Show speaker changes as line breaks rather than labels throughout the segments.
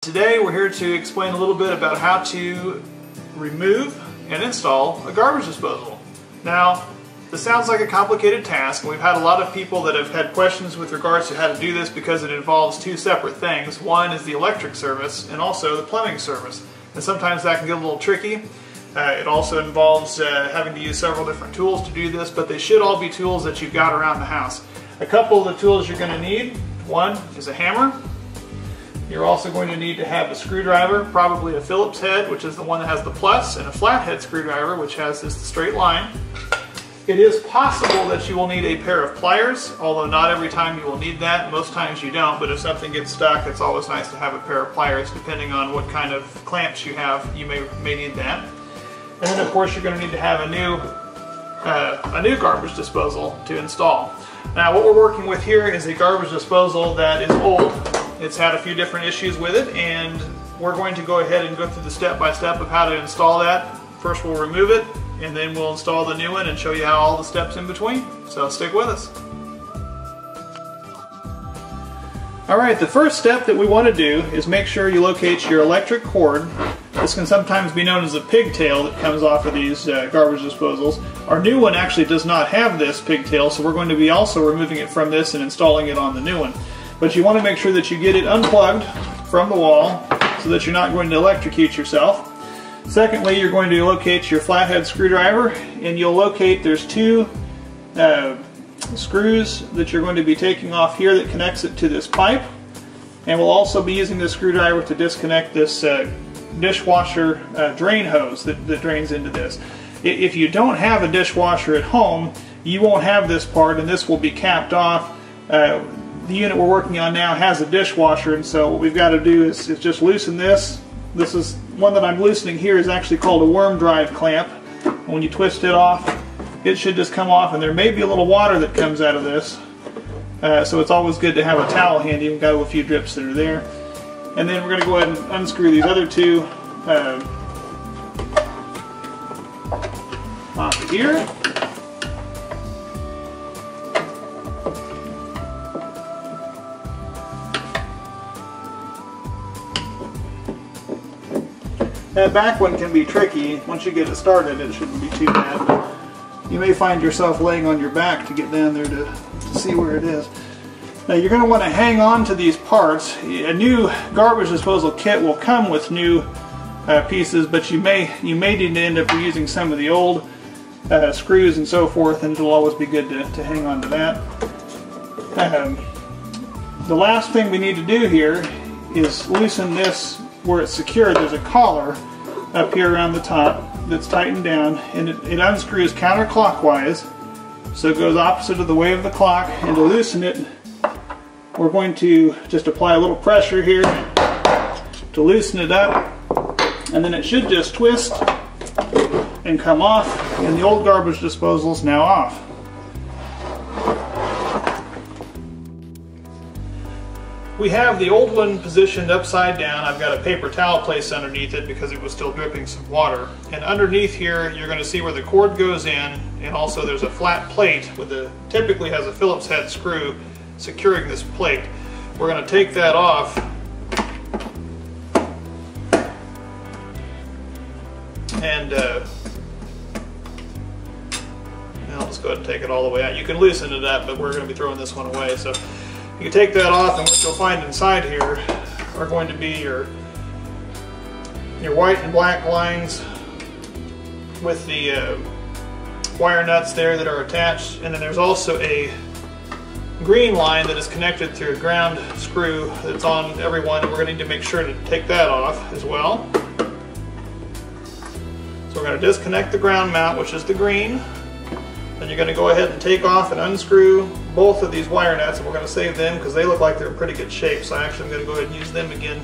Today we're here to explain a little bit about how to remove and install a garbage disposal. Now, this sounds like a complicated task, and we've had a lot of people that have had questions with regards to how to do this because it involves two separate things. One is the electric service and also the plumbing service. And sometimes that can get a little tricky. It also involves having to use several different tools to do this, but they should all be tools that you've got around the house. A couple of the tools you're going to need. One is a hammer. You're also going to need to have a screwdriver, probably a Phillips head, which is the one that has the plus, and a flathead screwdriver, which has this straight line. It is possible that you will need a pair of pliers, although not every time you will need that. Most times you don't, but if something gets stuck, it's always nice to have a pair of pliers. Depending on what kind of clamps you have, you may need that. And then of course you're going to need to have a new garbage disposal to install. Now what we're working with here is a garbage disposal that is old. It's had a few different issues with it, and we're going to go ahead and go through the step-by-step of how to install that. First we'll remove it, and then we'll install the new one and show you how all the steps in between. So stick with us. Alright, the first step that we want to do is make sure you locate your electric cord. This can sometimes be known as a pigtail that comes off of these garbage disposals. Our new one actually does not have this pigtail, so we're going to be also removing it from this and installing it on the new one. But you want to make sure that you get it unplugged from the wall so that you're not going to electrocute yourself. Secondly, you're going to locate your flathead screwdriver, and you'll locate there's two screws that you're going to be taking off here that connects it to this pipe. And we'll also be using this screwdriver to disconnect this dishwasher drain hose that drains into this. If you don't have a dishwasher at home, you won't have this part, and this will be capped off. The unit we're working on now has a dishwasher, and so what we've got to do is just loosen this. This is one that I'm loosening here is actually called a worm drive clamp. And when you twist it off, it should just come off, and there may be a little water that comes out of this. So it's always good to have a towel handy. We've got a few drips that are there. And then we're going to go ahead and unscrew these other two off of here. That back one can be tricky. Once you get it started, it shouldn't be too bad. But you may find yourself laying on your back to get down there to see where it is. Now you're going to want to hang on to these parts. A new garbage disposal kit will come with new pieces, but you may need to end up reusing some of the old screws and so forth, and it'll always be good to hang on to that. The last thing we need to do here is loosen this where it's secured. There's a collar up here around the top that's tightened down, and it unscrews counterclockwise, so it goes opposite of the way of the clock. And to loosen it, we're going to just apply a little pressure here to loosen it up, and then it should just twist and come off, and the old garbage disposal is now off. We have the old one positioned upside down. I've got a paper towel placed underneath it because it was still dripping some water. And underneath here, you're going to see where the cord goes in, and also there's a flat plate with typically has a Phillips head screw securing this plate. We're going to take that off. And I'll just go ahead and take it all the way out. You can loosen it up, but we're going to be throwing this one away. So you can take that off, and what you'll find inside here are going to be your white and black lines with the wire nuts there that are attached, and then there's also a green line that is connected through a ground screw that's on every one, and we're going to need to make sure to take that off as well. So we're going to disconnect the ground mount, which is the green. Then you're going to go ahead and take off and unscrew both of these wire nuts, and we're going to save them because they look like they're in pretty good shape. So actually I'm going to go ahead and use them again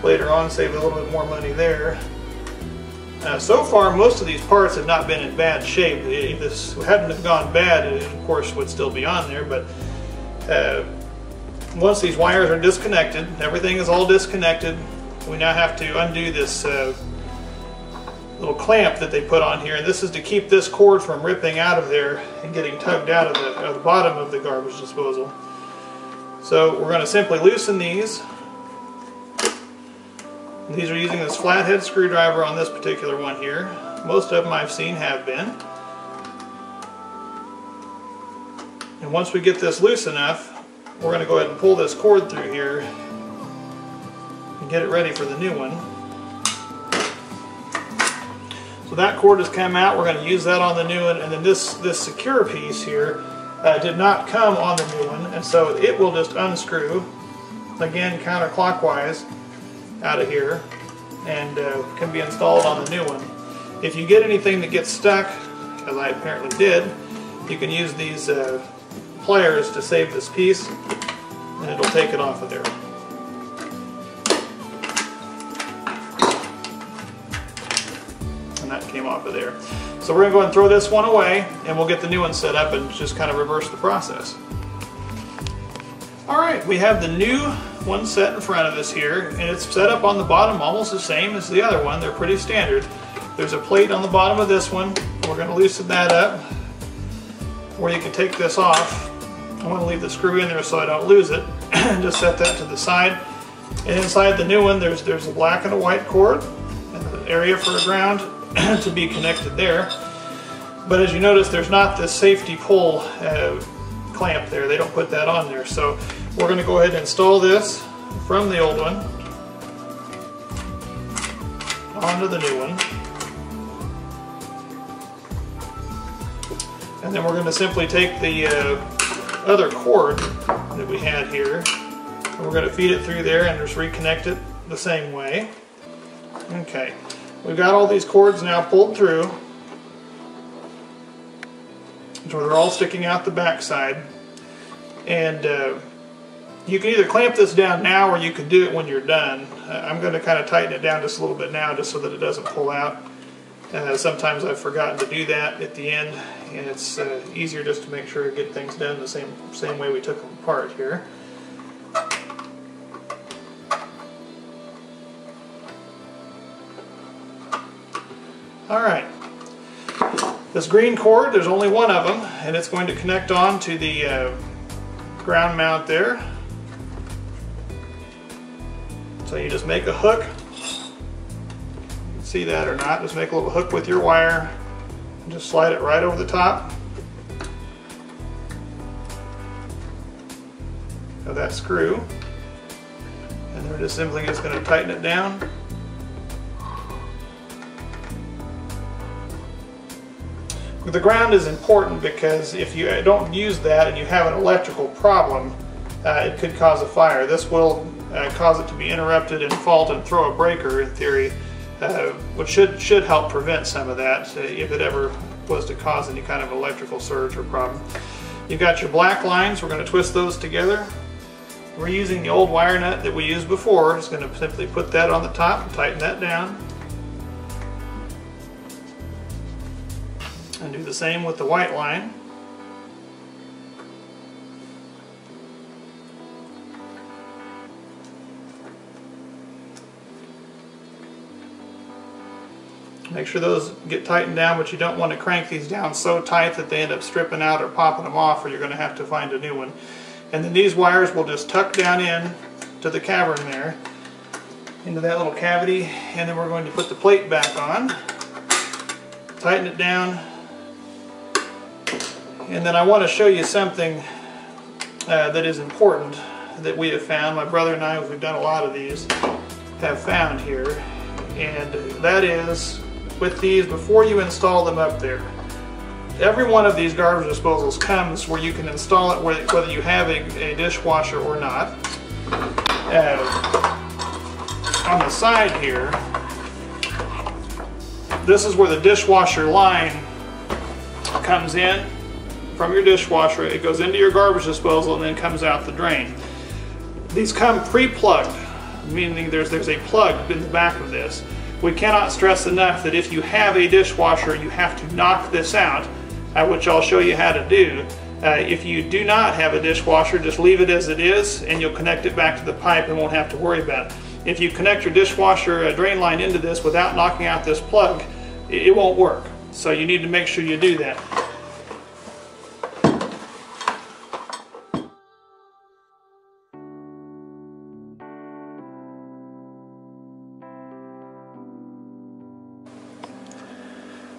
later on, save a little bit more money there. So far most of these parts have not been in bad shape. If this hadn't have gone bad, it of course would still be on there, but once these wires are disconnected, everything is all disconnected, we now have to undo this little clamp that they put on here, and this is to keep this cord from ripping out of there and getting tugged out of the bottom of the garbage disposal. So we're going to simply loosen these, These are using this flathead screwdriver on this particular one here. Most of them I've seen have been. And once we get this loose enough, we're going to go ahead and pull this cord through here and get it ready for the new one. So that cord has come out, we're going to use that on the new one, and then this secure piece here did not come on the new one, and so it will just unscrew, again counterclockwise, out of here, and can be installed on the new one. If you get anything that gets stuck, as I apparently did, you can use these pliers to save this piece, and it'll take it off of there. And that came off of there. So we're going to go ahead and throw this one away, and we'll get the new one set up and just kind of reverse the process. Alright, we have the new one set in front of us here, and it's set up on the bottom almost the same as the other one. They're pretty standard. There's a plate on the bottom of this one. We're going to loosen that up, or you can take this off. I want to leave the screw in there so I don't lose it. Just set that to the side. And inside the new one, there's a black and a white cord, and an area for a ground to be connected there. But as you notice, there's not this safety pull clamp there. They don't put that on there. So we're going to go ahead and install this from the old one onto the new one. And then we're going to simply take the other cord that we had here, and we're going to feed it through there and just reconnect it the same way. Okay, we've got all these cords now pulled through. So they're all sticking out the back side, and you can either clamp this down now or you can do it when you're done. I'm going to kind of tighten it down just a little bit now just so that it doesn't pull out. Sometimes I've forgotten to do that at the end, and it's easier just to make sure to get things done the same way we took them apart here. Alright. This green cord, there's only one of them, and it's going to connect on to the ground mount there. So you just make a hook. You can see that or not, just make a little hook with your wire and just slide it right over the top of that screw. And we're just simply just going to tighten it down. The ground is important because if you don't use that and you have an electrical problem, it could cause a fire. This will cause it to be interrupted and fault and throw a breaker in theory, which should help prevent some of that if it ever was to cause any kind of electrical surge or problem. You've got your black lines. We're going to twist those together. We're using the old wire nut that we used before. Just going to simply put that on the top and tighten that down. And do the same with the white line. Make sure those get tightened down, but you don't want to crank these down so tight that they end up stripping out or popping them off, or you're going to have to find a new one. And then these wires will just tuck down in to the cavern there, into that little cavity, and then we're going to put the plate back on, tighten it down. And then I want to show you something that is important that we have found. My brother and I, we've done a lot of these, have found here. And that is, with these, before you install them up there, every one of these garbage disposals comes where you can install it whether you have a dishwasher or not. On the side here, this is where the dishwasher line comes in from your dishwasher. It goes into your garbage disposal and then comes out the drain. These come pre-plugged, meaning there's a plug in the back of this. We cannot stress enough that if you have a dishwasher, you have to knock this out, which I'll show you how to do. If you do not have a dishwasher, just leave it as it is and you'll connect it back to the pipe and won't have to worry about it. If you connect your dishwasher drain line into this without knocking out this plug, it won't work. So you need to make sure you do that.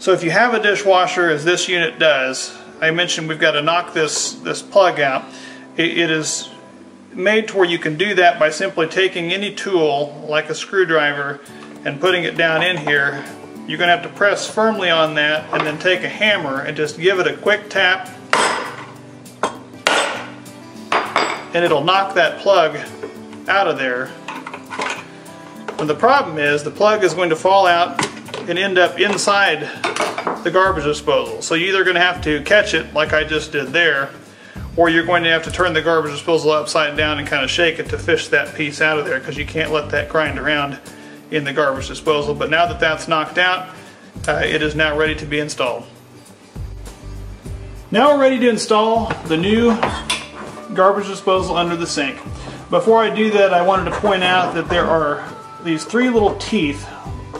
So if you have a dishwasher, as this unit does, I mentioned we've got to knock this plug out. It is made to where you can do that by simply taking any tool, like a screwdriver, and putting it down in here. You're going to have to press firmly on that and then take a hammer and just give it a quick tap, and it'll knock that plug out of there. And the problem is the plug is going to fall out and end up inside the garbage disposal. So you're either going to have to catch it like I just did there, or you're going to have to turn the garbage disposal upside down and kind of shake it to fish that piece out of there, because you can't let that grind around in the garbage disposal. But now that that's knocked out, it is now ready to be installed. Now we're ready to install the new garbage disposal under the sink. Before I do that, I wanted to point out that there are these 3 little teeth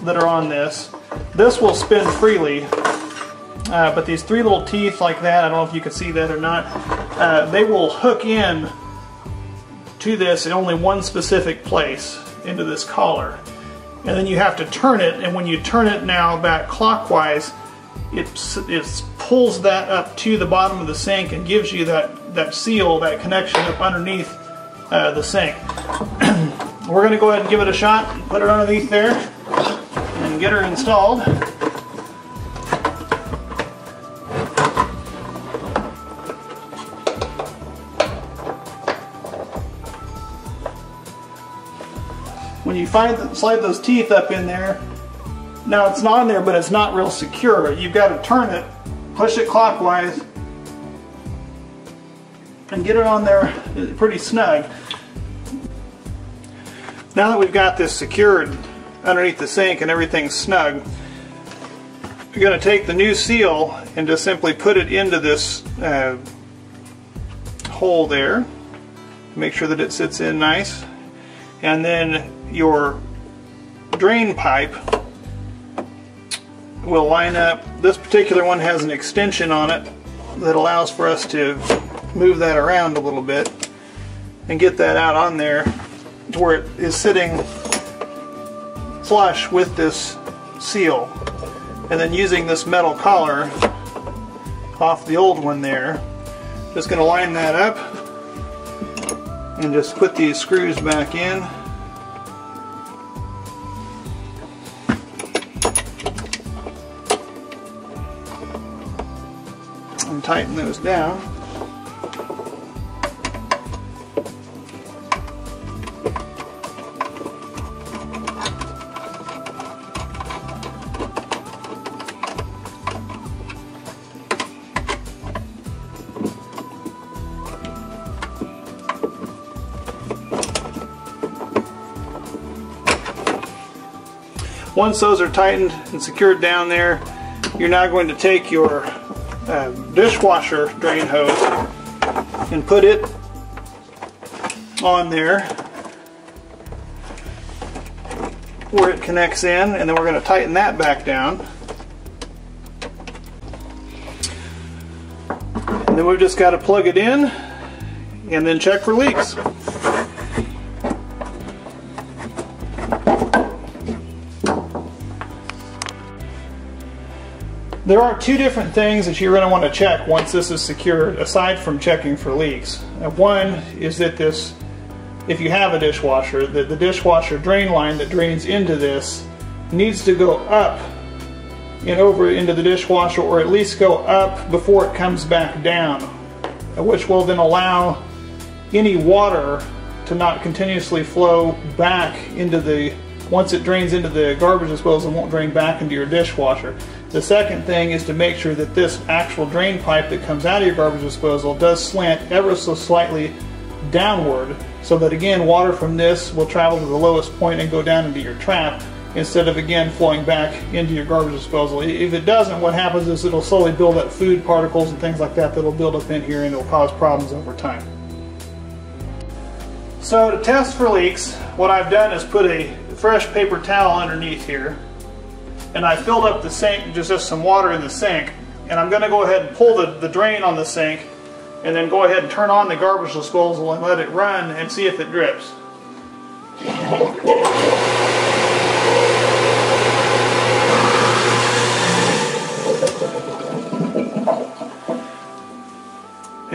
that are on this. This will spin freely, but these 3 little teeth like that, I don't know if you can see that or not, they will hook in to this in only one specific place, into this collar. And then you have to turn it, and when you turn it now back clockwise, it pulls that up to the bottom of the sink and gives you that seal, that connection up underneath the sink. We're going to go ahead and give it a shot and put it underneath there and get her installed. When you slide those teeth up in there, now it's not in there, but it's not real secure. You've got to turn it, push it clockwise, and get it on there pretty snug. Now that we've got this secured underneath the sink and everything's snug, we're going to take the new seal and just simply put it into this hole there. Make sure that it sits in nice. And then your drain pipe will line up. This particular one has an extension on it that allows for us to move that around a little bit and get that out on there to where it is sitting flush with this seal. And then using this metal collar off the old one there, just going to line that up and just put these screws back in. And tighten those down. Once those are tightened and secured down there, you're now going to take your dishwasher drain hose and put it on there where it connects in, and then we're going to tighten that back down. And then we've just got to plug it in and then check for leaks. There are 2 different things that you're going to want to check once this is secured, aside from checking for leaks. One is that this, if you have a dishwasher, that the dishwasher drain line that drains into this needs to go up and over into the dishwasher, or at least go up before it comes back down, which will then allow any water to not continuously flow back into the, once it drains into the garbage disposal, it won't drain back into your dishwasher. The second thing is to make sure that this actual drain pipe that comes out of your garbage disposal does slant ever so slightly downward, so that again water from this will travel to the lowest point and go down into your trap, instead of again flowing back into your garbage disposal. If it doesn't, what happens is it'll slowly build up food particles and things like that that'll build up in here, and it'll cause problems over time. So to test for leaks, what I've done is put a fresh paper towel underneath here, and I filled up the sink, just some water in the sink, and I'm going to go ahead and pull the drain on the sink, and then go ahead and turn on the garbage disposal and let it run and see if it drips.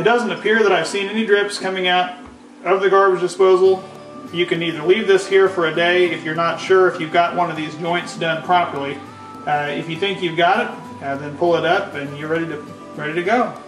doesn't appear that I've seen any drips coming out of the garbage disposal. You can either leave this here for a day if you're not sure if you've got one of these joints done properly. If you think you've got it, then pull it up and you're ready to go.